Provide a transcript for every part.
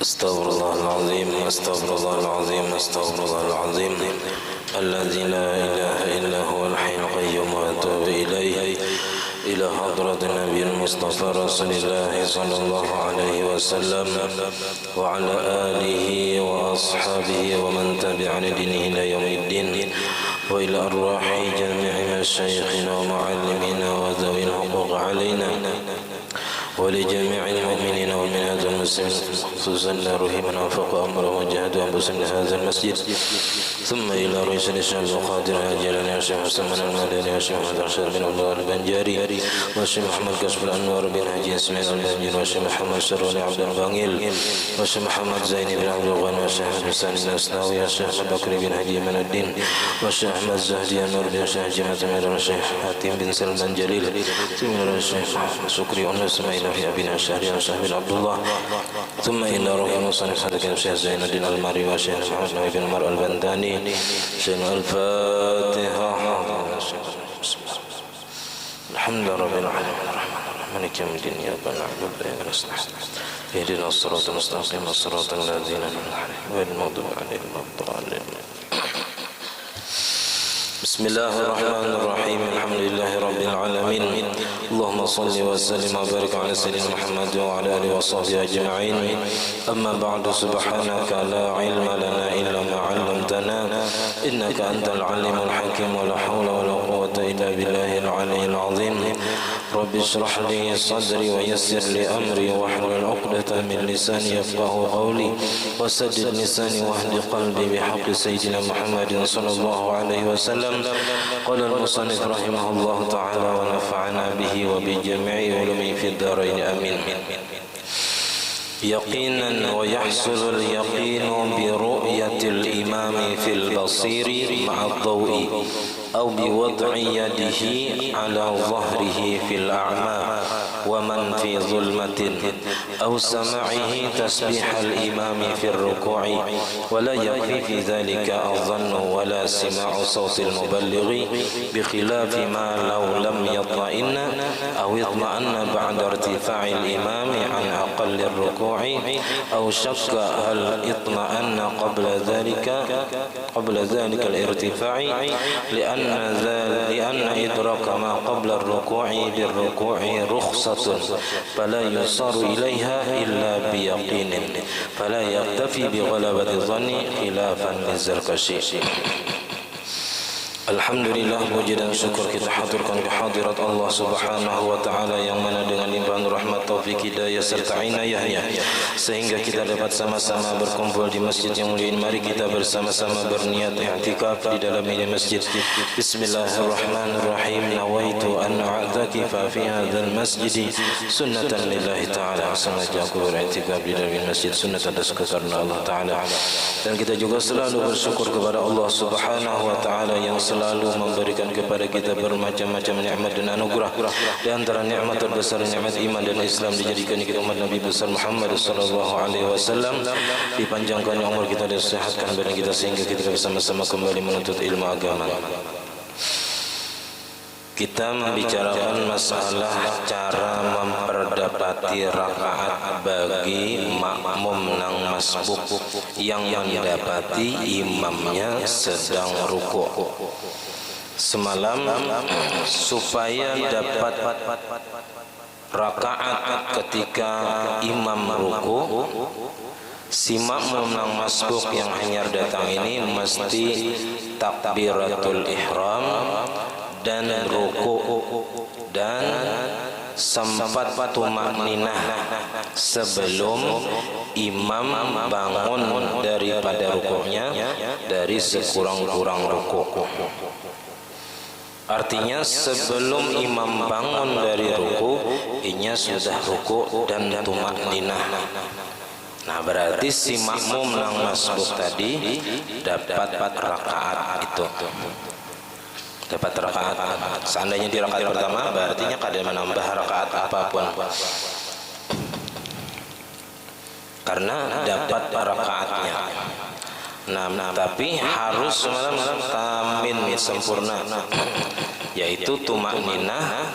استغفر الله العظيم استغفر الله العظيم استغفر الله العظيم الذي لا إله إلا هو الحي القيوم وأتوب إليه إلى حضرة النبي المصطفى رسول الله صلى الله عليه وسلم وعلى آله وأصحابه ومن تبع لدينه إلى يوم الدين وإلى أرواح جميع مشايخنا ومعلمينا وذوي الحقوق علينا ولجميع المؤمنين والمؤمنات والمسلمين خصوصا روحي من وافق أمره وجاهد أنفسهم لهذا المسجد ثم إلى رئيس الشيخ القادر أجلنا يا شيخ حسن من المدني يا شيخ محمد رشاد بن عبد الله البنجاري والشيخ محمد كشف الأنوار بن حجي إسماعيل البنجاري والشيخ محمد شروني عبد البانيل والشيخ محمد زيني بن عبد الغني والشيخ حسن الأسناوي والشيخ بكر بن حجي من الدين والشيخ أحمد زهدي النور بن الشيخ جمعة والشيخ حاتم بن سلمان جليل ثم إلى الشيخ شكري أنس في أبينا الشهري وشهر بن عبد الله ثم إلى روح المصنف حدث الشيخ زين الدين الماري والشيخ محمد نبي بن المرء البنداني شيخ الفاتحة الحمد لله رب العالمين الرحمن الرحيم مالك يوم الدين إياك نعبد وإياك نستعين اهدنا الصراط المستقيم صراط الذين أنعمت عليهم غير المغضوب عليهم ولا الضالين بسم الله الرحمن الرحيم الحمد لله رب العالمين اللهم صل وسلم وبارك على سيدنا محمد وعلى آله وصحبه أجمعين أما بعد سبحانك لا علم لنا إلا ما علمتنا إنك أنت العليم الحكيم ولا حول ولا قوة إلا بالله العلي العظيم رب اشرح لي صدري ويسر لي أمري واحلل عقدة من لساني يفقه قولي وسدد لساني واهد قلبي بحق سيدنا محمد صلى الله عليه وسلم قال المصنف رحمه الله تعالى ونفعنا به وبجميع علومه في الدارين آمين يقينا ويحصل اليقين برؤية الإمام في البصير مع الضوء أو بوضع يده على ظهره في الأعمى ومن في ظلمة أو سماعه تسبيح الإمام في الركوع ولا يكفي في ذلك الظن ولا سماع صوت المبلغ بخلاف ما لو لم يطمئن أو اطمأن بعد ارتفاع الإمام عن أقل الركوع أو شك هل اطمأن قبل ذلك الارتفاع لأن إدراك ما قبل الركوع بالركوع رخصة فلا يصار إليها إلا بيقين فلا يكتفي بغلبة الظن خلافا للزركشي. Alhamdulillah, puji dan syukur kita haturkan kehadirat Allah Subhanahu wa taala yang mana dengan limpahan rahmat, taufik, hidayah serta inayahnya sehingga kita dapat sama-sama berkumpul di masjid yang mulia ini. Mari kita bersama-sama berniat i'tikaf di dalam ini masjid. Bismillahirrahmanirrahim. Nawaitu an a'takifa fi hadzal masjid sunnatan lillahi taala. Sengaja aku beriktikaf di dalam ini masjid sunnatan karena Allah taala. Dan kita juga selalu bersyukur kepada Allah Subhanahu wa taala yang selalu memberikan kepada kita bermacam-macam nikmat dan anugerah. Di antara nikmat terbesar nikmat iman dan Islam, dijadikan kita umat Nabi besar Muhammad sallallahu alaihi wasallam, dipanjangkan umur kita dan sehatkan badan kita sehingga kita bersama-sama kembali menuntut ilmu agama. Kita membicarakan masalah cara memperdapati rakaat bagi makmum nang masbuk yang mendapati imamnya sedang rukuk. Semalam supaya dapat rakaat ketika imam rukuk, si makmum nang masbuk yang hanyar datang ini mesti takbiratul ihram dan ruku dan sempat tumakninah sebelum imam bangun daripada rukuknya dari sekurang-kurang ruku. Artinya sebelum imam bangun dari ruku, inya sudah ruku dan tumakninah. Nah, berarti si makmum nang masbuk tadi dapat rakaat itu. Dapat rakaat. Seandainya di rakaat pertama, berarti kada menambah rakaat apapun. Karena dapat rakaatnya. Nah, tapi harus tamin sempurna, yaitu tumakninah,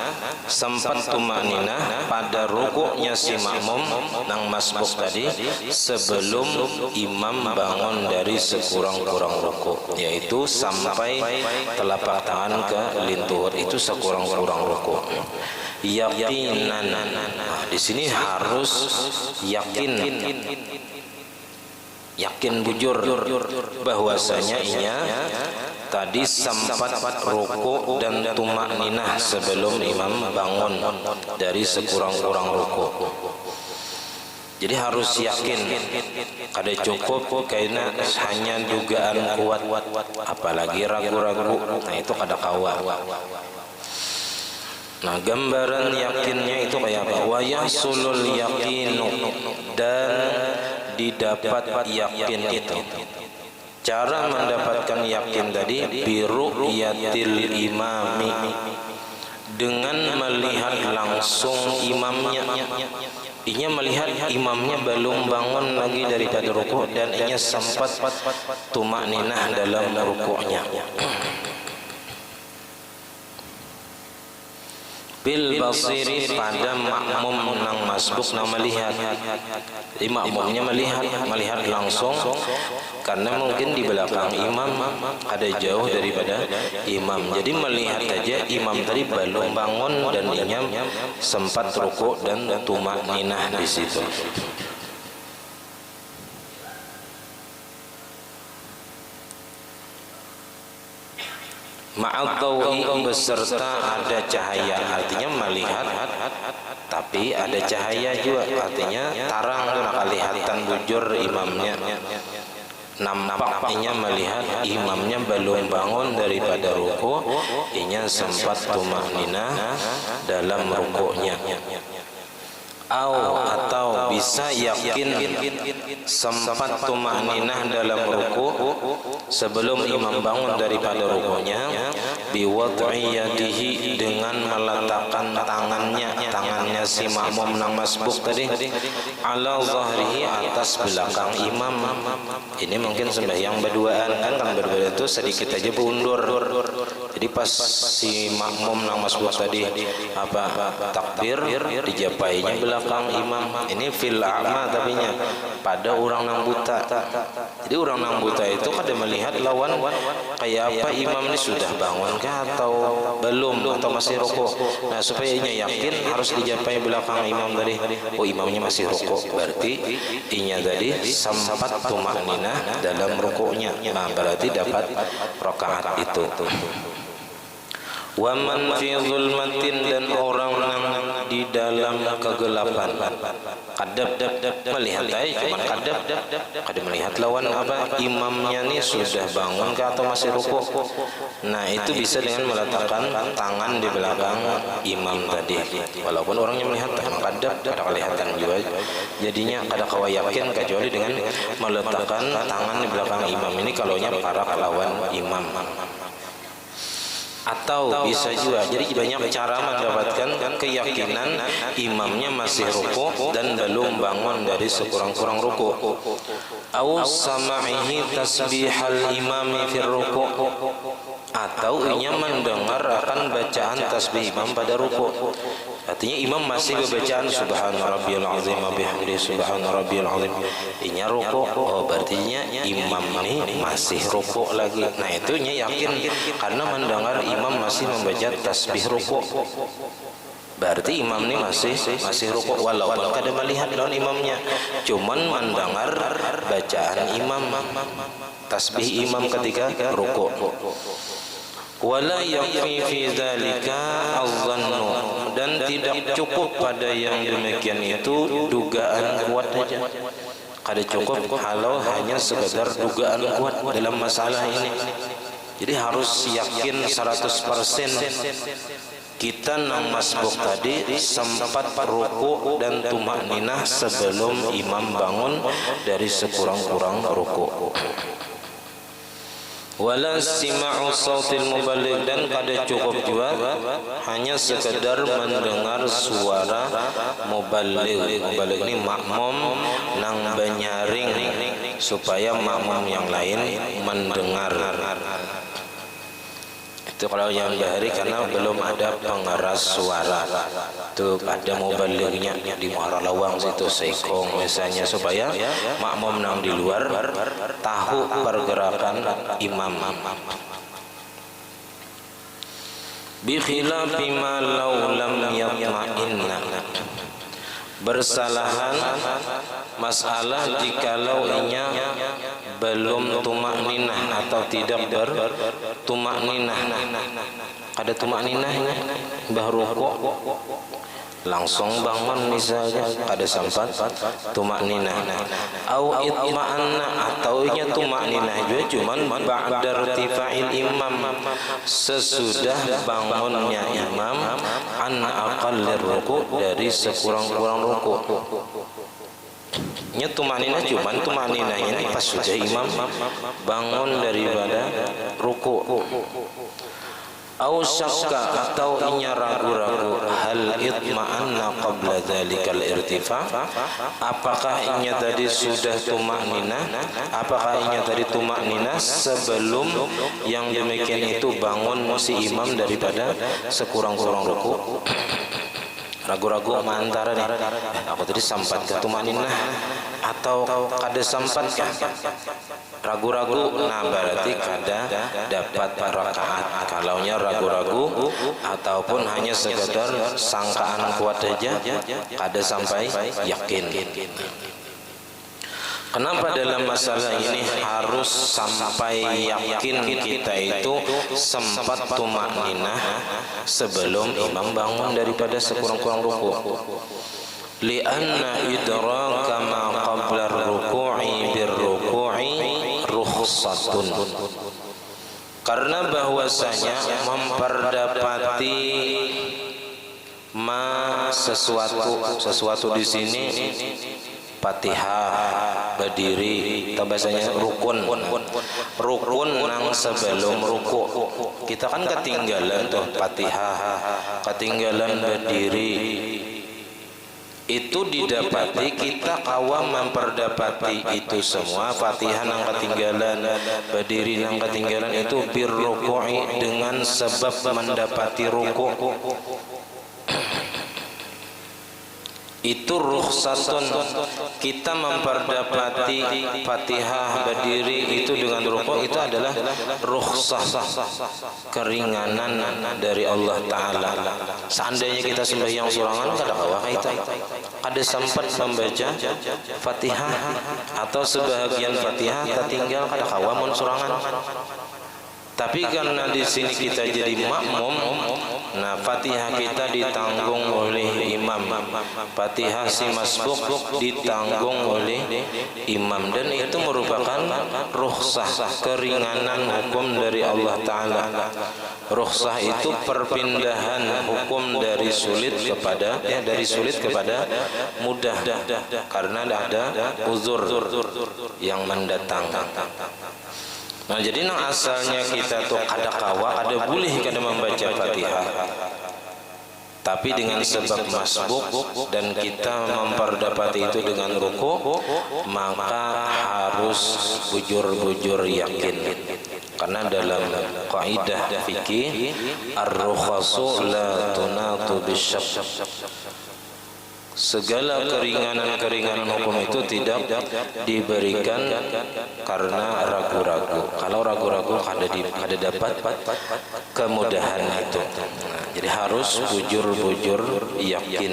sempat tumakninah pada rukuknya si makmum nang masbuk tadi sebelum imam bangun dari sekurang-kurang rukuk, yaitu sampai telapak tangan ke lintur, itu sekurang-kurang rukuk. Yakinan, di sini harus yakin bujur bahwasanya inya tadi sempat ruku dan tumakninah sebelum imam bangun dari sekurang-kurang ruku. Jadi harus yakin, kada cukup karena hanya dugaan kuat, apalagi ragu-ragu, nah itu kada kawa. Nah, gambaran yakinnya itu kayak apa? Wa yahsulul yaqinu, dan didapat yakin itu. Cara mendapatkan yakin tadi biru'yatil imami, dengan melihat langsung imamnya. Inya melihat imamnya belum bangun lagi daripada rukuk dan inya sempat tumakninah dalam rukuknya. Bil basiri, pada makmum nang masbuk nang melihat. Jadi makmumnya melihat langsung, karena mungkin di belakang imam ada jauh daripada imam. Jadi melihat aja imam tadi belum bangun dan inya sempat rukuk dan tumakninah di situ. Ma'adhawi, beserta ada cahaya, artinya melihat tapi ada cahaya juga, artinya tarang tu nak kelihatan bujur imamnya, nampaknya melihat imamnya belum bangun daripada ruku, inya sempat tumakninah dalam rukuknya. Atau bisa yakin sempat tumakninah dalam ruku sebelum imam bangun daripada rukunya, biwad'i yadihi, dengan meletakkan tangannya si makmum nang masbuk tadi, ala zahrihi, atas belakang imam. Ini mungkin sembahyang berduaan kan berdua itu sedikit aja bundur. Jadi pas si makmum nang masbuk tadi takbir, dijapainya belakang imam. Ini fil a'ma, tapi nya pada orang nang buta. Jadi orang nang buta itu kada melihat lawan kayak apa imam ini sudah bangun kah atau belum atau masih rukuk. Nah, supaya inya yakin harus dijapai belakang imam tadi. Oh, imamnya masih rukuk, berarti inya tadi sempat tumakninah dalam rukuknya. Nah, berarti dapat rakaat itu. Wa man fi zulmatin, dan orang yang di dalam kegelapan. Kadap melihat aja, cuma kadap melihat lawan imamnya nih sudah bangun ke atau masih rukuk. Nah, itu bisa dengan meletakkan tangan di belakang imam tadi. Walaupun orangnya melihat, kadap kada kelihatan juga. Jadinya kada kawa yakin kecuali dengan meletakkan tangan di belakang imam. Ini kalaunya para lawan imam. Atau bisa juga, jadi banyak cara mendapatkan keyakinan imamnya masih rukuk dan belum bangun dari sekurang-kurang rukuk. Au sama'ihi tasbihal imami fir rukuk, atau inya mendengar akan bacaan tasbih imam pada rukuk. Artinya imam masih bacaan subhana rabbiyal azim wa bihamdihi subhana rabbiyal azim, inya rukuk. Oh, berarti imam ini masih rukuk lagi. Nah, itu nya yakin karena mendengar imam masih membaca tasbih rukuk. Berarti imam ini masih rukuk walaupun kada melihat lawan imamnya, cuman mendengar bacaan imam, tasbih imam ketika rukuk. Wala yakfi fi dzalika adh-dhannu, dan tidak cukup pada yang demikian itu dugaan kuat saja. Kada cukup kalau hanya sekedar dugaan kuat dalam masalah ini. Jadi harus yakin 100% kita nang masbuk tadi sempat ruku dan tumakninah sebelum imam bangun dari sekurang-kurang ruku. Wala sima'u sautil muballigh, dan kada cukup juga hanya sekedar mendengar suara muballigh. Muballigh ini makmum nang banyaring supaya makmum yang lain mendengar. Itu kalau yang bahari karena belum ada pengeras suara. Itu ada mubalignya di Muara Lawang situ Seikong misalnya, supaya makmum yang di luar tahu pergerakan imam. Bi khilafi ma law lam yatma'inna, bersalahan masalah jikalau inya belum tumakninah atau tidak bertumakninah. Ada tumakninahnya, baru rukuk langsung bangun misalnya, ada sempat tumakninah. Au itma'anna, atau inya tumakninah juga cuman ba'da irtifa'il imam, sesudah bangunnya imam, an aqallir ruku', dari sekurang-kurang ruku'. Nya tumakninah cuman tumakninahnya pas sudah imam bangun daripada ruku'. Au syakka, atau inya ragu-ragu, hal itma'anna qabla dzalikal irtifa', apakah inya tadi sudah tumakninah, apakah inya tadi tumakninah sebelum yang demikian itu bangun si imam daripada sekurang-kurang ruku'. Ragu-ragu antara nih, aku tadi sampat ke tumakninah atau kada sampat kah? Ragu-ragu, nah berarti kada dapat rakaat. Kalaunya ragu-ragu ataupun hanya sekedar sangkaan kuat saja, kada sampai yakin. Kenapa dalam masalah ini harus sampai yakin kita itu sempat tumakninah sebelum imam bangun daripada sekurang-kurang ruku'? Lianna idraka ma qabla ruku'i birruku'i rukhsatun, karena bahwasanya memperdapati sesuatu di sini Fatihah berdiri, atau bahasanya rukun nang sebelum ruku'. Kita kan ketinggalan tuh Fatihah, ketinggalan berdiri. Itu didapati, kita kawam memperdapati itu semua. Fatihah nang ketinggalan, berdiri nang ketinggalan, itu bir ruku'i, dengan sebab mendapati ruku'. Itu rukhsatun, kita memperdapati Fatihah berdiri itu dengan rukuk, itu adalah rukhsah, keringanan dari Allah Ta'ala. Seandainya kita sembahyang surangan, kada kawah itu, ada sempat membaca Fatihah atau sebahagian Fatihah tertinggal, kada kawah mun surangan. Tapi karena di sini kita jadi makmum, nah Fatihah kita ditanggung oleh imam, Fatihah si masbuk ditanggung oleh imam, dan itu merupakan rukhsah, keringanan hukum dari Allah Ta'ala. Rukhsah itu perpindahan hukum dari sulit kepada mudah, karena ada uzur yang mendatang. Nah, jadi nang asalnya kita tuh kada kawa, ada boleh kada membaca Fatihah. Tapi dengan sebab masbuk dan kita memperdapati itu dengan ruku', maka harus bujur-bujur yakin. Karena dalam kaidah fikih, ar-rukhasu la tunatu bisyak. Segala keringanan-keringanan hukum itu tidak diberikan karena ragu-ragu. Kalau ragu-ragu kada dapat kemudahan itu. Nah, jadi harus bujur-bujur yakin.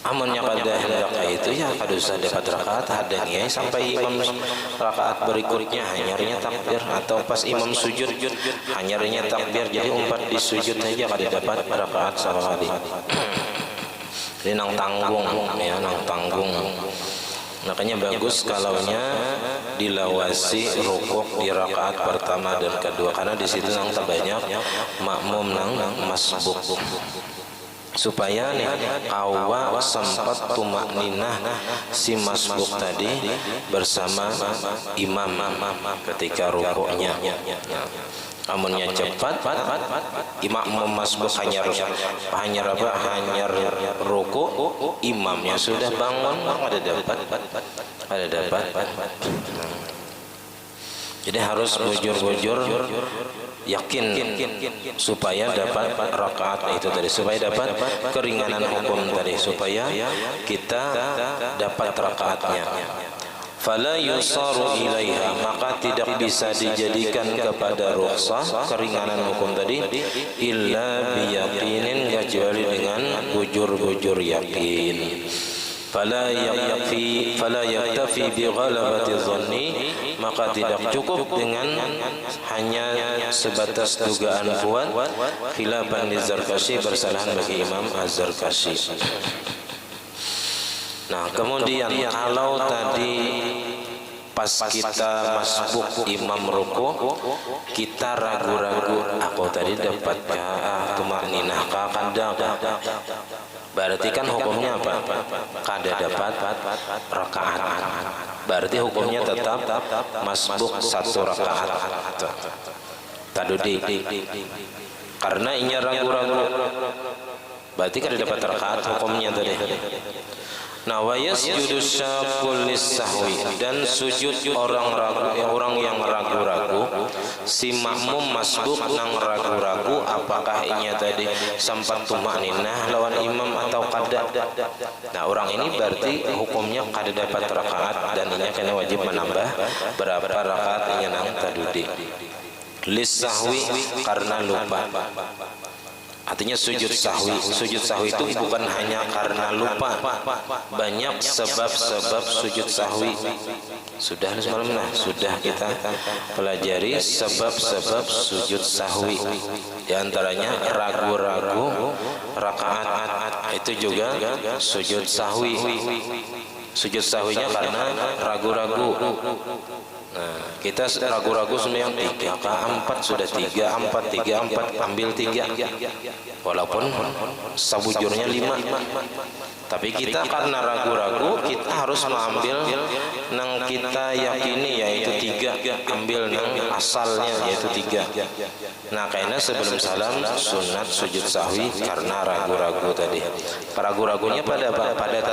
Amannya kada hendak itu ya kada usah dapat rakaat, hadangnya sampai imam rakaat berikutnya hanyarnya takbir, atau pas imam sujud hanyarnya takbir, jadi umpat di sujud saja kada dapat rakaat sama sekali. Jadi nang tanggung ya, nang tanggung. Makanya bagus kalaunya dilawasi rukuk di rakaat pertama dan kedua, karena di situ nang terbanyak makmum nang masbuk, supaya nih awa sempat tumakninah si masbuk tadi bersama imam ketika rukuknya. amunnya cepat imam masbuk hanya ruku, imamnya sudah bangun, ada dapat. Jadi harus bujur-bujur yakin supaya dapat rakaat itu tadi, supaya dapat keringanan hukum tadi, supaya kita dapat rakaatnya. Fala yusaru ilaiha, maka tidak bisa dijadikan kepada rukhsah keringanan hukum tadi illa biyaqinin, kecuali dengan bujur-bujur yakin. Fala yaktafi bi ghalabati dhanni, maka tidak cukup dengan hanya sebatas dugaan kuat, khilafan li Zarkashi, bersalahan bagi Imam Az-Zarkashi. Nah, kemudian kalau tadi pas kita masbuk imam ruku, kita ragu-ragu, aku tadi dapat tumakninah kada, berarti kan hukumnya apa? Kada dapat rakaat. Berarti hukumnya tetap masbuk 1 rakaat. Tadudi. Karena ini ragu-ragu, berarti kada dapat rakaat hukumnya tadi. Nah, wa yasjudu syaqul lis-sahwi, dan sujud orang yang ragu-ragu, si makmum masbuk nang ragu-ragu apakah inya tadi sampat tumakninah lawan imam atau kada. Nah, orang ini berarti hukumnya kada dapat rakaat, dan inya kena wajib menambah berapa rakaat inya nang tadudi. Lis-sahwi karena lupa. Artinya sujud sahwi itu bukan hanya karena lupa, banyak sebab-sebab sujud sahwi. Sudah semalam sudah kita pelajari sebab-sebab sujud sahwi. Di antaranya ragu-ragu rakaat, itu juga sujud sahwi. Sujud sahwinya karena ragu-ragu. Nah, kita ragu-ragu semua yang 3 ke 4 sudah 3 ambil 3, walaupun sabujurnya 5, tapi kita karena ragu-ragu kita harus mengambil nang kita yakini yaitu 3, ambil nang asalnya yaitu 3. Nah, karena sebelum salam sunat sujud sahwi karena ragu-ragu tadi. Ragu-ragunya pada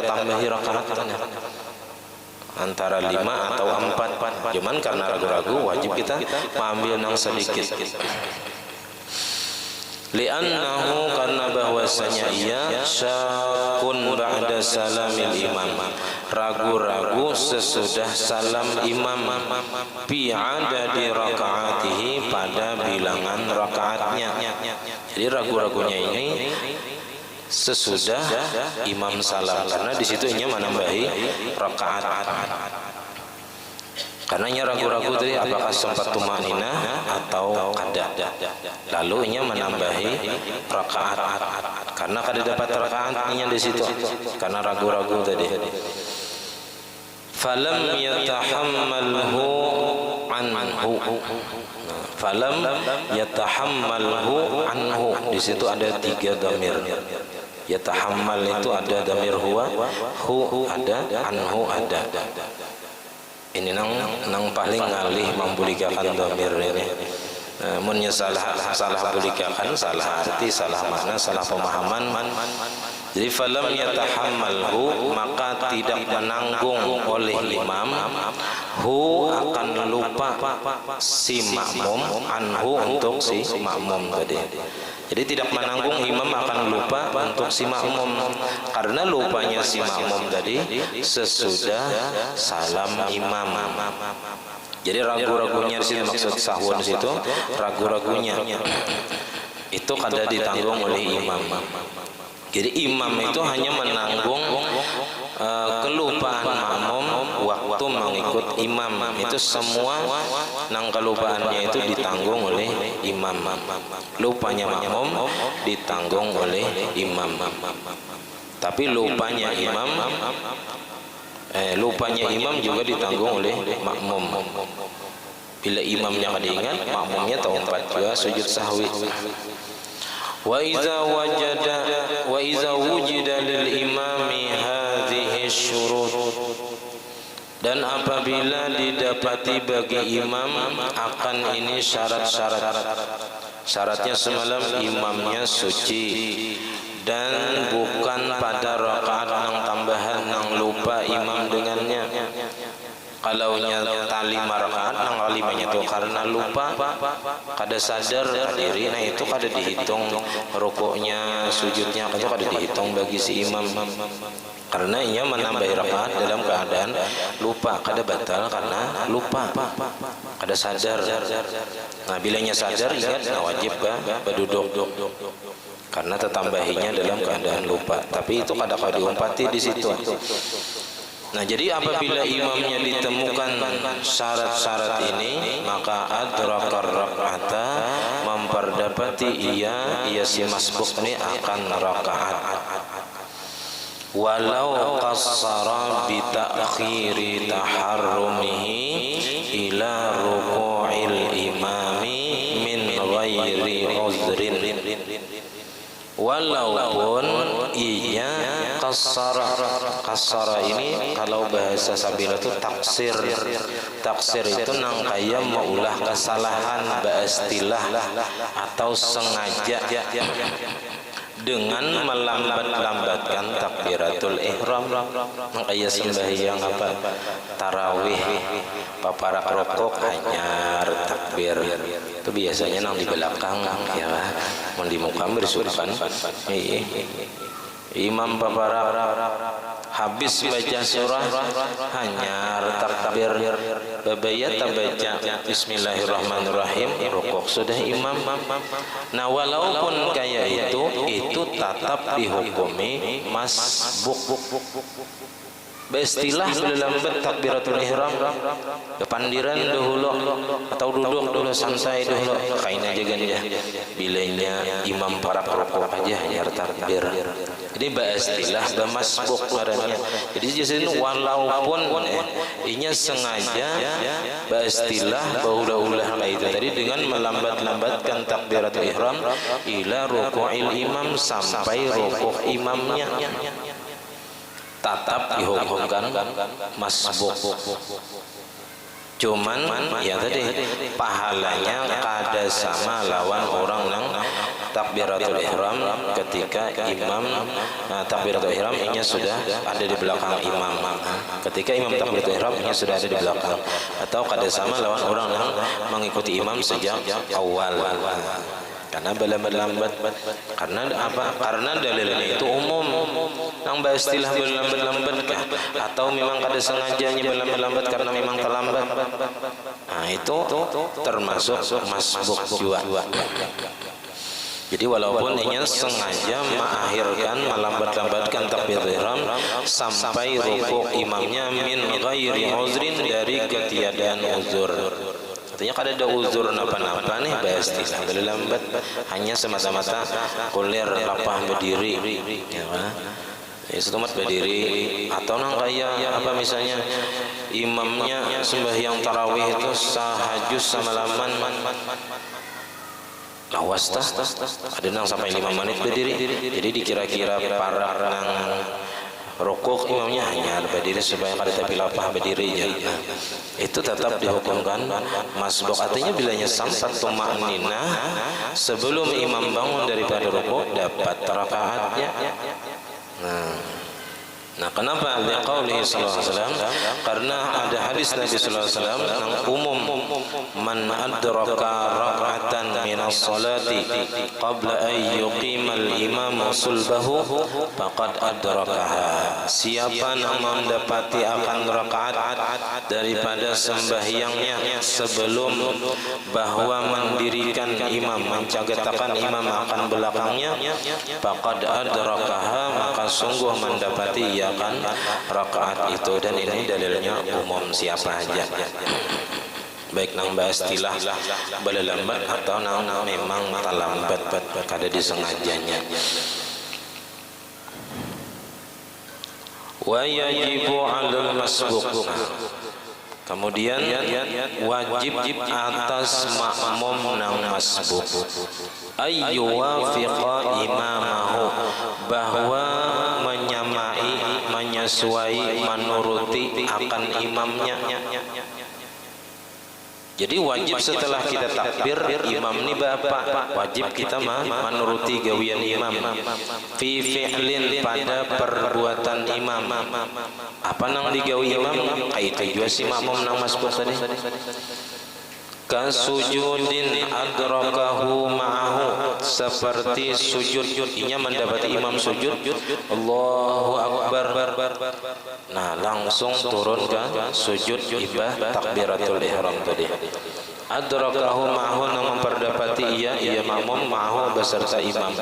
tambahi rakaatnya antara 5 atau 4, cuman karena ragu-ragu wajib kita mengambil nang sedikit. Li'annahu, karena bahwasanya ia syakun ba'da salamil imam, ragu-ragu sesudah salam imam, fi adadi rakaatihi, pada bilangan rakaatnya. Jadi ragu-ragunya ini sesudah imam salam, karena di situ inya menambahi rakaat. Karena inya ragu-ragu tadi apakah sempat tumakninah atau kada, lalu inya menambahi rakaat karena kada dapat rakaat inya di situ karena ragu-ragu tadi. Falam yatahammalhu anhu, falam yatahammalhu anhu, di situ ada 3 dhamir. Yatahammal itu ada dhamir huwa, hu ada, anhu ada. Ini nang paling ngalih membulikakan dhamir ini. Munnya salah bulikakan, salah arti, salah makna, salah pemahaman. Jadi falam yatahammalhu, maka tidak menanggung oleh imam, hu akan lupa si makmum, anhu untuk si makmum tadi. Jadi tidak menanggung imam akan lupa untuk si makmum, karena lupanya si makmum tadi sesudah salam imam. Jadi ragu-ragunya di situ, maksud sahwun di situ ragu-ragunya itu kada ditanggung oleh imam. Jadi imam itu hanya menanggung kelupaan makmum waktu mengikut imam. Itu semua nang kelupaannya itu ditanggung oleh imam. Lupanya makmum ditanggung oleh imam. Tapi lupanya imam juga ditanggung oleh makmum. Bila imamnya kada ingat, makmumnya tahu 4 juga sujud sahwi. Wa idza wujida lil imami hadhihi syurut, Dan apabila didapati bagi imam akan ini syarat-syarat. Syaratnya semalam imamnya suci dan bukan pada rakaat nang tambahan nang lupa imam dengannya. Kalau nya tali rakaat nang kalimanya itu karena lupa kada sadar diri, nah itu kada dihitung rukuknya, sujudnya itu kada dihitung bagi si imam. Karena ia menambah rakaat dalam keadaan lupa, kada batal karena lupa, kada sadar. Nah bilanya sadar ia wajib berduduk karena tetambahinya dalam keadaan lupa. Tapi itu kada diumpati di situ. Nah jadi apabila imamnya ditemukan syarat-syarat ini, maka adrakar rak'ata, memperdapati ia si masbuk ini akan rakaat. Walau qassara bi ta'khiri taharrumihi ila ruku'il imami min ghairi uzrin. Walaupun ia qassara ini kalau bahasa Sabila itu taksir itu nang kaya maulah kesalahan baistilah atau sengaja dengan melambat-lambatkan takbiratul ihram, makanya sembahyang apa tarawih paparak rokok hanyar takbir itu biasanya nang di belakang ya, mau di muka bersukan imam paparak habis baca surah hanyar takbir babayat baca bismillahirrahmanirrahim rukuk sudah imam. Nah walaupun kayak itu tetap dihukumi masbuk. Beristilah berlambat takbiratul ihram kepandiran dahulu atau duduk dulu santai dulu kain aja ganja bilanya imam para rukuk aja hanyar takbir. Jadi beristilah bermasbuk badannya. Jadi di sini walaupun inya sengaja beristilah baulah-ulah kayak itu tadi dengan melambat-lambatkan takbiratul ihram ila ruku'il imam sampai rukuk imamnya, tetap dihukumkan masbuk. Cuman ya tadi pahalanya kada sama lawan orang yang takbiratul ihram ketika imam takbiratul ihram ini sudah ada di belakang imam. Ketika imam takbiratul ihram ini sudah ada di belakang, atau kada sama lawan orang yang mengikuti imam sejak awal. Karena berlambat-lambat, karena apa? Karena dalilnya itu umum. Nang beristilah berlambat-lambat kah? Atau memang kada sengajanya berlambat-lambat karena memang terlambat. Nah itu termasuk masbuk juga. Jadi walaupun ia sengaja mengakhirkan melambat-lambatkan takbiratul ihram sampai rukuk imamnya min ghairi uzrin, dari ketiadaan uzur. Artinya kada ada uzur napa-napa nih beristilah berlambat, hanya semata-mata kulir lapah berdiri ya kan? Setumat berdiri, atau nang kaya apa misalnya imamnya sembahyang tarawih itu sahajus samalaman lawas ada nang sampai 5 menit berdiri. Jadi dikira-kira para nang rukuk imamnya hanya berdiri supaya kada tapi lapah berdiri ya. Itu tetap dihukumkan masbuk. Artinya bilanya sampai tumakninah sebelum imam bangun daripada rukuk dapat rakaatnya. Nah kenapa liqaulihi sallallahu alaihi wasallam? Karena ada hadis Nabi sallallahu alaihi wasallam yang umum, man adraka rak'atan minas salati qabla an yuqima al-imam sulbahu faqad adrakaha. Siapa yang mendapati akan rakaat daripada sembahyangnya sebelum bahwa mendirikan imam, mencagatakan imam akan belakangnya, faqad adrakaha, maka sungguh mendapati akan rakaat itu. Dan ini dalilnya umum siapa aja, baik nang istilah berlambat atau nang memang terlambat kada disengajanya. Wa yajibu 'alal masbuq, kemudian wajib atas makmum nang masbuk ayyuwafiqa imamahu, bahwa menyesuai menuruti akan imamnya. Jadi wajib setelah kita takbir imam ni bapak, wajib kita menuruti gawian imam. Fi fi'lin, pada perbuatan imam. Apa nang digawi imam? Kaitu juga si makmum nang masbuk tadi. Kasujudin adrakahu ma'ahu, seperti sujud, inya mendapati imam sujud, Allahu Akbar, nah langsung turun ke sujud ibah takbiratul ihram tadi. Adrakahu ma'ahu, nang memperdapati ia makmum ma'ahu beserta imam.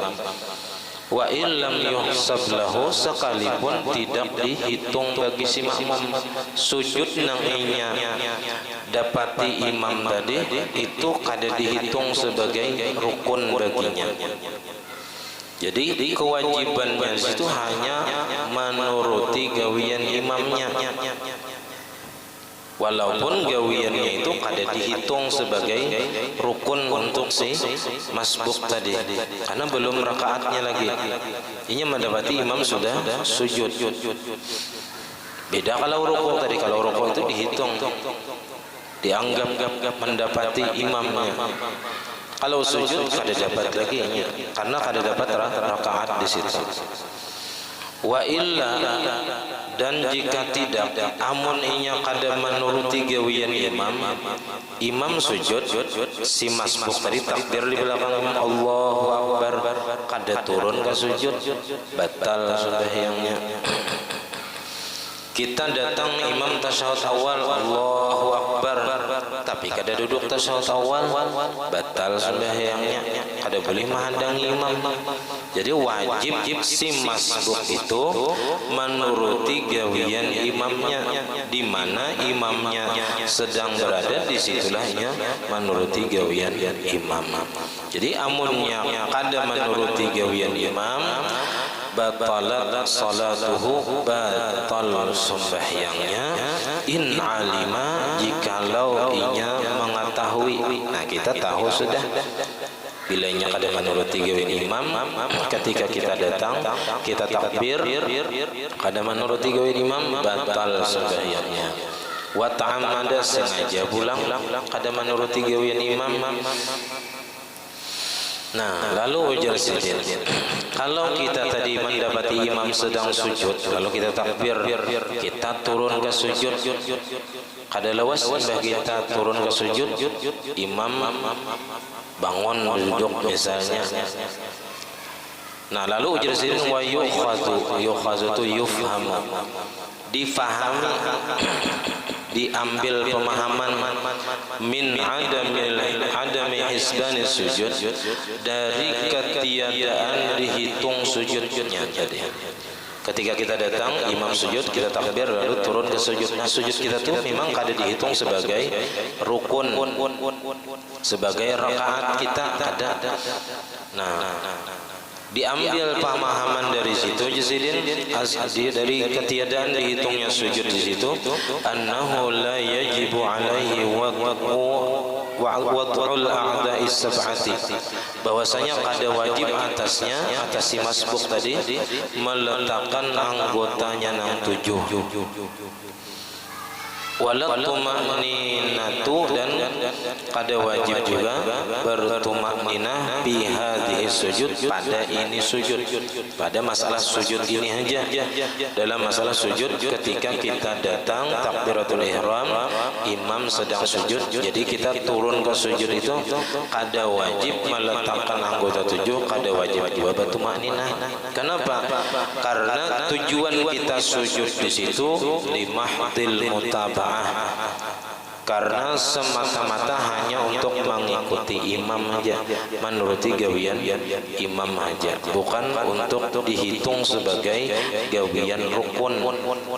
Wa illam yuhsab lahu, sekalipun tidak dihitung bagi si makmum sujud nang inya dapati imam tadi, itu kada dihitung sebagai rukun baginya. Jadi kewajibannya itu hanya menuruti gawian imamnya, walaupun gawiannya itu kada dihitung sebagai rukun untuk si masbuk tadi, karena belum rakaatnya lagi. Ini mendapati imam sudah sujud. Beda kalau rukuk tadi. Kalau rukuk itu dihitung, dianggap mendapati imamnya. Kalau sujud kada dapat lagi, karena kada dapat rakaat di situ. Wa illa, dan jika tidak, amun inya kada menuruti gawian imam sujud, si masbuk tadi takbir di belakang imam Allahu Akbar, kada turun ke sujud, batal sembahyangnya. Kita datang imam tasyahud awal Allahu Akbar, tapi kada duduk tasyahud awal, batal sembahyangnya, kada boleh menghadangi imam. Jadi wajib si masbuk itu menuruti gawian imamnya, di mana imamnya sedang berada, disitulah ia menuruti gawian imam. Jadi amunnya kada menuruti gawian imam, batalat salatuhu, batal sembahyangnya, in alima, jikalau inya mengetahui. Nah kita tahu sudah, bilanya kada menuruti gawian imam, ketika kita datang kita takbir kada menuruti gawian imam, batal sembahyangnya. Wa ta'ammada, sengaja pulang kada menuruti gawian imam. Nah, lalu ujar sidin, kalau kita tadi mendapati imam sedang sujud, lalu kita takbir, kita turun ke sujud, kada lawas mbah kita turun ke sujud, imam bangun duduk misalnya. Nah, lalu ujar sidin, wa yukhadhu tu yufhamu, difahami, diambil pemahaman, min adami hisbani sujud, dari ketiadaan dihitung sujudnya tadi. Ketika kita datang imam sujud, kita takbir lalu turun ke sujud. Nah sujud kita tuh memang kada dihitung sebagai rukun, sebagai rakaat kita kada. Nah diambil pemahaman dari situ jasidin, dari ketiadaan dihitungnya sujud di situ, annahu la yajibu alaihi wad'ul a'da'i sab'ati, bahwasanya kada wajib atasnya, atas si masbuk tadi, meletakkan anggotanya yang 7. Walat tuma'ninatu, dan kada wajib juga bertuma'ninah bi hadhihi sujud, pada ini sujud, pada masalah sujud ini aja. Dalam masalah sujud, ketika kita datang takbiratul ihram, imam sedang sujud, jadi kita turun ke sujud itu kada wajib meletakkan anggota 7, kada wajib juga bertuma'ninah. Kenapa? Karena tujuan kita sujud di situ limahdil mutaba'ah, karena semata-mata hanya untuk mengikuti imam aja, menuruti gawian imam aja, bukan untuk dihitung sebagai gawian rukun.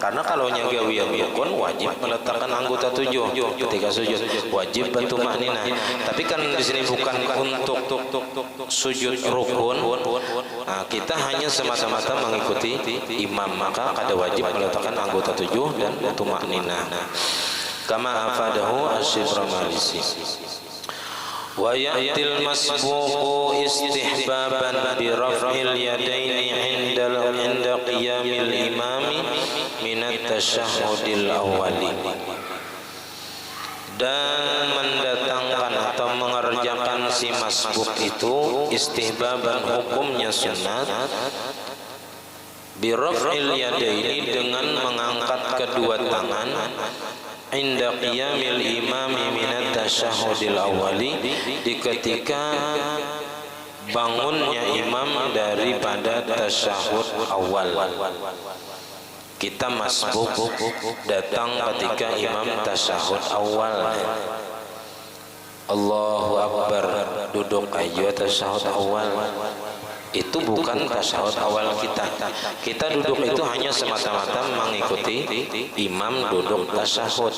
Karena kalau nya gawian rukun wajib meletakkan anggota 7 ketika sujud, wajib bertuma'ninah. Tapi kan di sini bukan untuk sujud rukun. Nah, kita hanya semata-mata mengikuti imam, maka kada wajib meletakkan anggota 7 dan bertuma'ninah. Kama afadahu Asy-Syibramalisi. Wa ya'til masbuqu istihbaban bi raf'il yadaini 'inda qiyamil imami minat tasyahudil awali, dan mendatangkan atau mengerjakan si masbuk itu istihbaban hukumnya sunat, biraf'il yadaini dengan mengangkat kedua tangan, inda qiyamil imami minat tasyahudil awali, di ketika bangunnya imam daripada tasyahud awal. Kita masbuk datang ketika imam tasyahud awal. Allahu Akbar, duduk ayo tasyahud awal. Itu bukan tasyahud awal kita. Kita duduk itu hanya semata-mata mengikuti imam duduk tasyahud.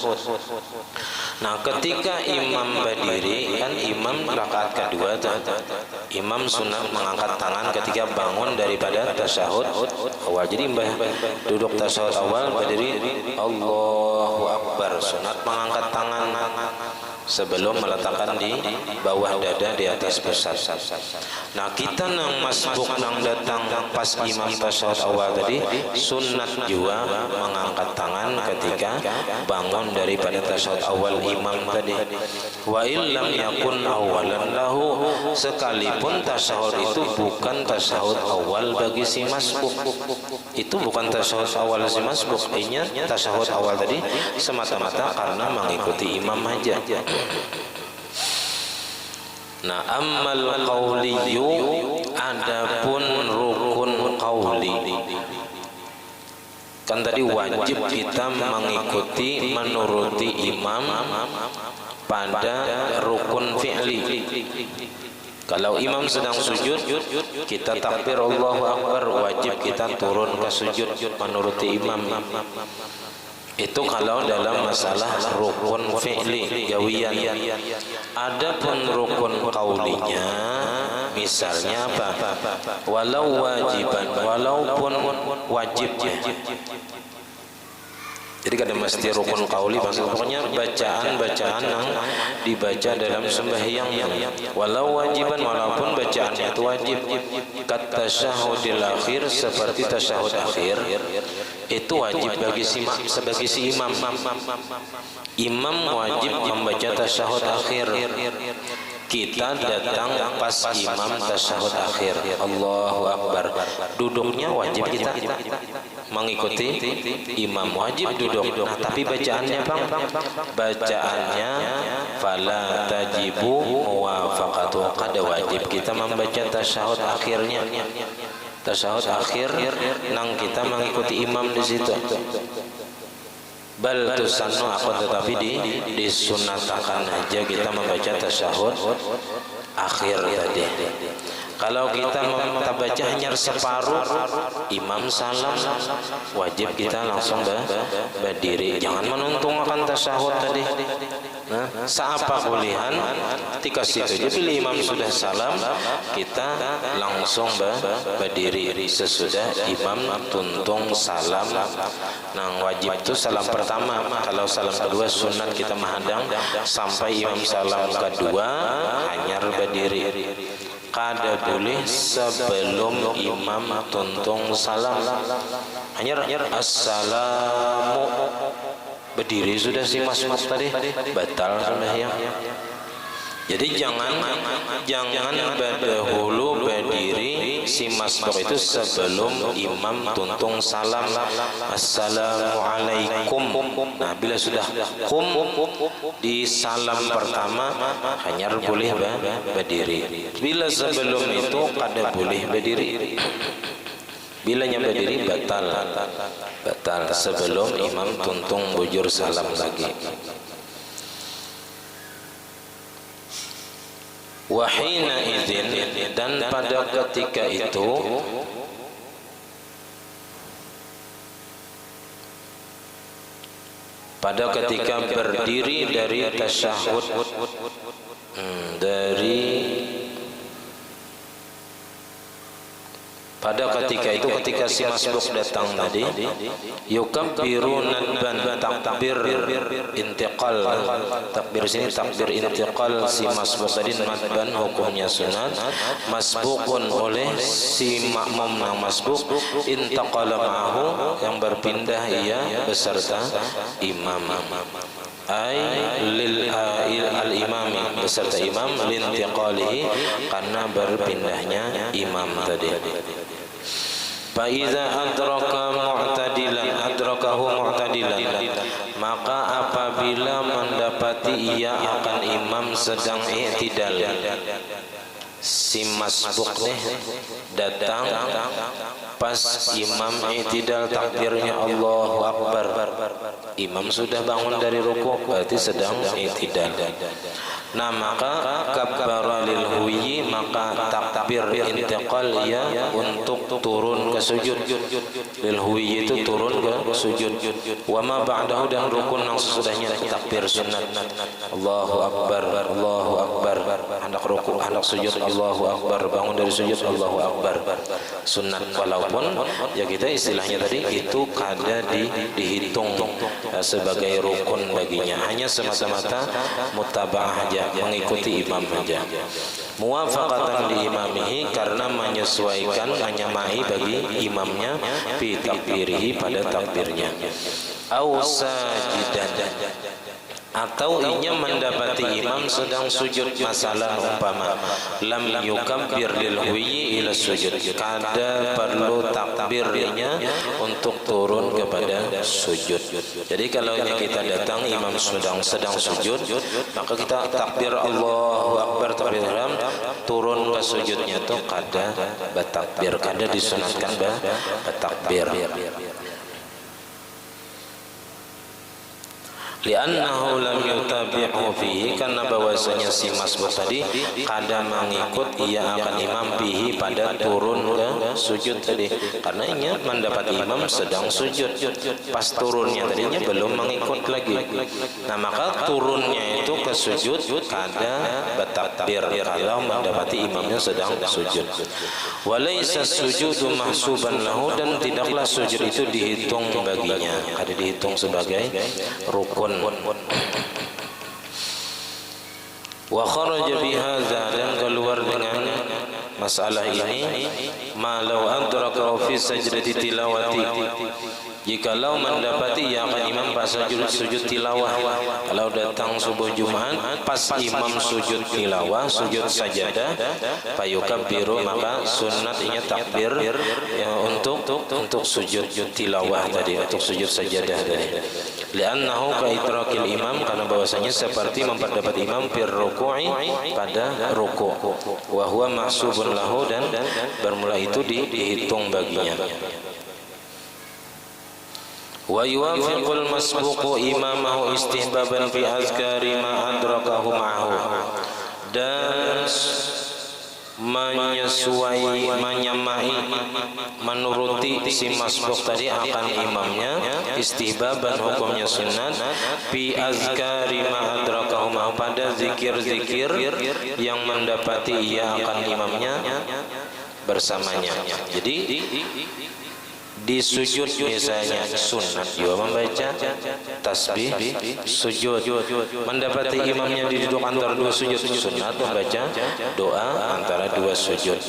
Nah, ketika imam berdiri, kan imam rakaat kedua tuh. Imam sunat mengangkat tangan ketika bangun daripada tasyahud awal. Jadi duduk tasyahud awal berdiri Allahu Akbar, sunat mengangkat tangan sebelum meletakkan di bawah dada di atas pusat. Nah, kita nang masbuk nang datang pas imam tasyahud awal tadi sunat juga mengangkat tangan ketika bangun daripada tasyahud awal imam tadi. Wa illam yakun awalan lahu, sekalipun tasyahud itu bukan tasyahud awal bagi si masbuk. Itu bukan tasyahud awal si masbuk. Ingat, tasyahud awal tadi semata-mata karena mengikuti imam aja. Nah, ammal qawliyu, adapun rukun qawli, kan tadi wajib kita mengikuti menuruti imam pada rukun fi'li. Kalau imam sedang sujud, kita takbir Allahu Akbar, wajib kita turun ke sujud menuruti imam. Itu kalau dalam masalah rukun fi'li gawian. Adapun rukun qaulinya, misalnya apa? Walau wajiban, walaupun wajibnya. Jadi kada mesti rukun qauli, pokoknya bacaan-bacaan yang dibaca dalam sembahyang, walau wajiban, walaupun bacaannya itu wajib. Kat tasyahudil akhir, seperti tasyahud akhir itu wajib bagi sebagai si imam. Imam wajib membaca tasyahud akhir. Kita datang pas imam tasyahud akhir, Allahu Akbar, duduknya wajib kita mengikuti imam, wajib duduk. Nah, tapi bacaannya bang, bacaannya fala tajibu muwafaqatu, kada wajib kita membaca tasyahud akhirnya. Tasyahud akhir nang kita mengikuti imam di situ. Bal tusannu, akan tetapi disunatakan aja kita membaca tasyahud akhir tadi. Kalau kita baca hanya separuh, imam salam, wajib kita langsung berdiri. Jangan menuntung akan tasyahud tadi. Nah, seapa bolehan ketika situ aja bila imam sudah salam, kita langsung berdiri sesudah imam tuntung salam. Nah, wajib itu salam pertama. Kalau salam kedua sunat kita menghadang sampai imam salam kedua hanya berdiri. Kada boleh sebelum imam tuntung salam. Hanya assalamu, berdiri sudah si masbuk tadi, batal sembahyang. Jadi jangan berdahulu berdiri si masbuk itu sebelum imam tuntung salam, assalamualaikum. Nah, bila sudah kum di salam pertama hanya boleh berdiri. Bila sebelum itu kada boleh berdiri. Bilanya berdiri batal sebelum imam tuntung bujur salam lagi. Wahina izin, dan pada ketika itu pada ketika berdiri dari tasyahud, pada ketika itu, ketika si masbuk datang tadi, yukabbiru nadban, takbir intiqal. Takbir sini takbir intiqal, si masbuk tadi nadban hukumnya sunat, masbukun oleh si makmum yang masbuk, intaqala ma'ahu yang berpindah ia beserta imam. Ay lil al-imami beserta imam, lintiqalihi karena berpindahnya imam tadi. Fa iza adraka mu'tadilan, adrakahu mu'tadilan, maka apabila mendapati ia akan imam sedang i'tidal, si masbuk nih datang pas imam i'tidal, takbirnya Allahu Akbar, imam sudah bangun dari rukuk, berarti sedang i'tidal. Nah, maka kabbara lil huyi, maka takbir intiqal ya untuk turun ke sujud. Lil huyi itu turun ke sujud. Wa ma ba'dahu, dan rukun yang sesudahnya takbir sunat. Allahu Akbar, Allahu Akbar. Hendak rukuk, hendak sujud, Allahu Akbar. Bangun dari sujud, Allahu Akbar. Sunat, walaupun ya kita istilahnya tadi itu kada dihitung sebagai rukun baginya, hanya semata-mata mutaba'ah aja, mengikuti imam saja. Muwafaqatan di imamihi, karena menyesuaikan, menyamai bagi imamnya, fi takbirihi pada takbirnya. Au sajidan, atau inya mendapati imam sedang sujud, masalah umpama lam yukabbir lil huyi ila sujud, kada perlu takbirnya untuk turun kepada sujud. Jadi kalau kita datang imam sedang sujud, maka kita takbir Allahu Akbar, takbir ihram, turun ke sujudnya tuh kada bertakbir, kada disunatkan bertakbir. Li'annahu lam yutabi'hu fihi, karena bahwasanya si masbuk tadi kada mengikut ia akan imam fihi pada turun ke sujud tadi, karena ia mendapat imam sedang sujud, pas turunnya tadinya belum mengikut lagi. Nah, maka turunnya itu ke sujud kada bertakbir kalau mendapati imamnya sedang sujud. Walaysa sujudu mahsuban lahu, dan tidaklah sujud itu dihitung baginya, kada dihitung sebagai rukun. Wa kharaja bihadza, dan keluar dengan masalah ini, malau adraka fi sajdati tilawati, jikalau mendapati ya akan imam pas sujud tilawah. Kalau datang subuh Jumat pas imam sujud tilawah, sujud sajadah, fayukabbiru, maka sunatnya takbir ya untuk sujud tilawah tadi, untuk sujud sajadah tadi. Li'annahu ka'idrakil imam, karena bahwasanya seperti memperdapat imam fir ruku'i, pada ruku', wa huwa mahsubun lahu, dan bermula itu dihitung baginya. Wa yuwafiqul masbuqu imamahu istihbaban fi azkari ma adrakahu ma'ahu, dan menyamai, menuruti si masbuk tadi akan imamnya, istihbaban hukumnya sunat, fi azkari ma adrakahu ma'ahu, pada zikir-zikir yang mendapati ia akan imamnya bersamanya. Jadi di sujud misalnya sunat juga membaca tasbih sujud, mendapati imamnya di duduk antara dua sujud, sunat membaca doa antara dua sujud.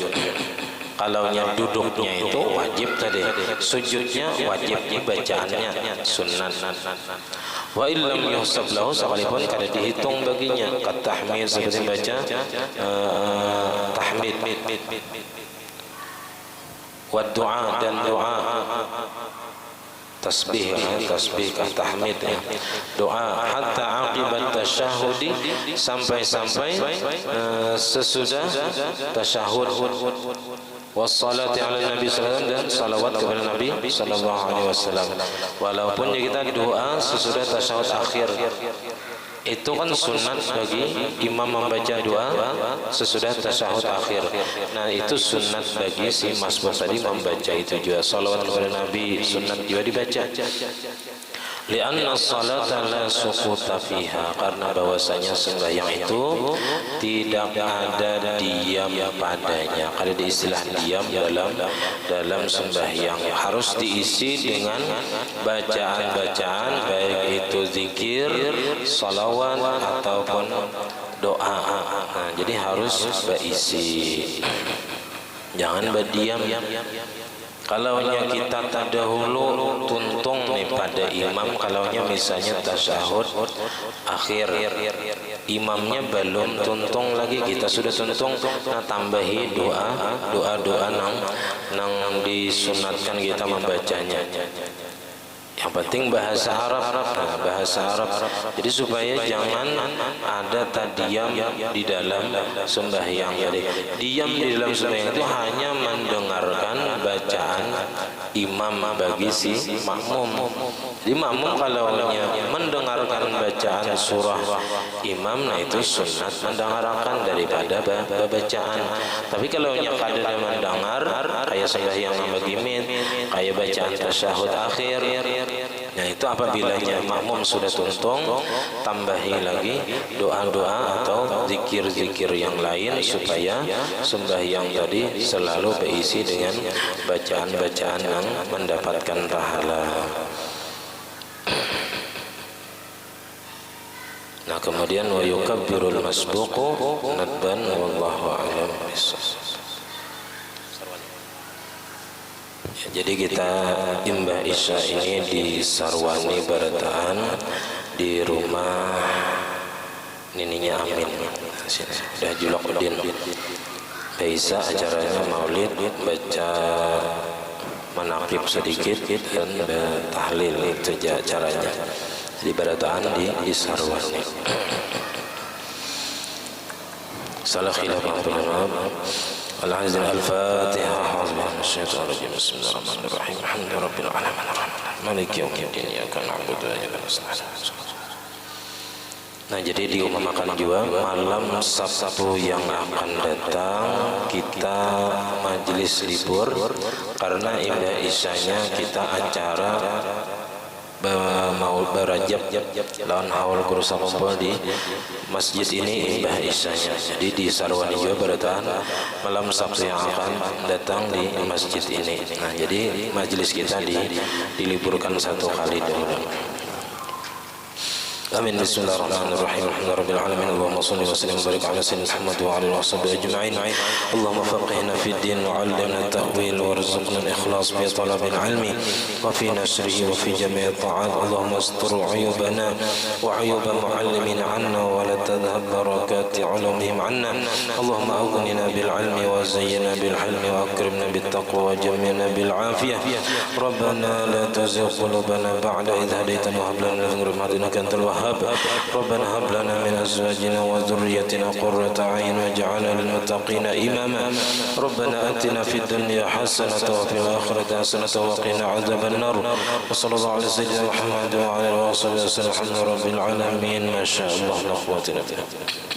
Kalau duduknya itu wajib tadi, sujudnya wajib, bacaannya sunat. Wa illam yuhsab lahu, sekalipun kada dihitung baginya, kat tahmid, seperti baca tahmid, wa doa, dan doa tasbih, tasbih kan tahmid ya, doa hatta aqibat tasyahudi, sampai sesudah tasyahud, wassalati ala nabi sallallahu alaihi wasallam, dan salawat kepada nabi sallallahu alaihi wasallam. Walaupun kita doa sesudah tasyahud akhir, itu kan sunat bagi imam membaca doa sesudah tasyahud akhir. Nah, itu sunat bagi si masbuk tadi membaca itu juga. Salawat kepada Nabi sunat juga dibaca. Lianna salata la suquta fiha, karena bahwasanya sembahyang itu tidak ada diam padanya. Kalau di istilah diam dalam sembahyang harus diisi dengan bacaan-bacaan, baik itu zikir, salawat ataupun doa. Nah, jadi harus berisi, jangan berdiam. Kalaunya kita terdahulu tuntung nih pada imam, kalaunya misalnya tasyahud akhir, imamnya belum tuntung lagi, kita sudah tuntung, nah tambahi doa nang disunatkan kita membacanya. Yang penting bahasa Arab, bahasa Arab. Jadi supaya jangan ada tadiam di dalam sembahyang. Jadi diam di dalam sembahyang itu hanya mendengarkan bacaan imam bagi si makmum. Jadi makmum kalau mendengarkan bacaan surah imam, nah itu sunat mendengarkan daripada bacaan. Tapi kalau kadang mendengar kayak sembahyang bagi mid, kayak bacaan tasyahud akhir, nah itu apabila makmum sudah tuntung, tambahi lagi doa-doa atau zikir-zikir yang lain supaya sembahyang tadi selalu berisi dengan bacaan-bacaan yang mendapatkan pahala. Nah kemudian wa yukabbirul masbuqu nadban wallahu a'lam bissawab. Jadi kita imbah isya ini di Sarwani Barataan di rumah nininya Amin. Sini udah Julokudin. Isya acaranya maulid, baca manaqib sedikit dan tahlil, itu acaranya di Barataan di Sarwani. Salah khilaf Al-Fatihah. Syaitan rajim. Bismillahirrahmanirrahim. Alhamdulillahirabbil alamin. Maliki yaumiddin. Iyyaka na'budu wa iyyaka nasta'in. Nah, jadi diumumkan juga malam Sabtu yang akan datang kita majelis libur karena imbah isyanya kita acara mau berajab lawan haul kurusa kumpul di masjid ini imbah isyanya. Jadi di Sarwani juga Barataan malam Sabtu yang akan datang di masjid ini. Nah jadi majelis kita diliburkan satu kali dulu. Amin. Bismillahirrahmanirrahim. Alhamdulillahirabbil alamin. Allahumma shalli wa sallim wa barik ala sayyidina Muhammad wa ala alihi washabbihi ajma'in. Allahumma faqihna fid din wa 'allimna at-ta'wil warzuqna al-ikhlas fi talabil 'ilmi wa fi nashrihi wa fi jami'i at-ta'at. Allahumma astur 'uyubana wa 'uyub mu'allimina 'anna wa la tadhhab barakati 'ulumihim 'anna. Allahumma aghnina bil 'ilmi wa zayyinna bil 'ilmi wa akrimna bit taqwa wa jammilna bil 'afiyah. Rabbana la tuzigh qulubana ba'da idh hadaytana wa hab lana min ladunka innaka antal wahhab. ربنا هب لنا من أزواجنا وذريتنا قرة أعين واجعلنا للمتقين إماما ربنا آتنا في الدنيا حسنة وفي الآخرة حسنة وقنا عذاب النار وصلى الله على سيدنا محمد وعلى آله وصحبه وسلم الحمد لله رب العالمين ما شاء الله لا قوة إلا بالله.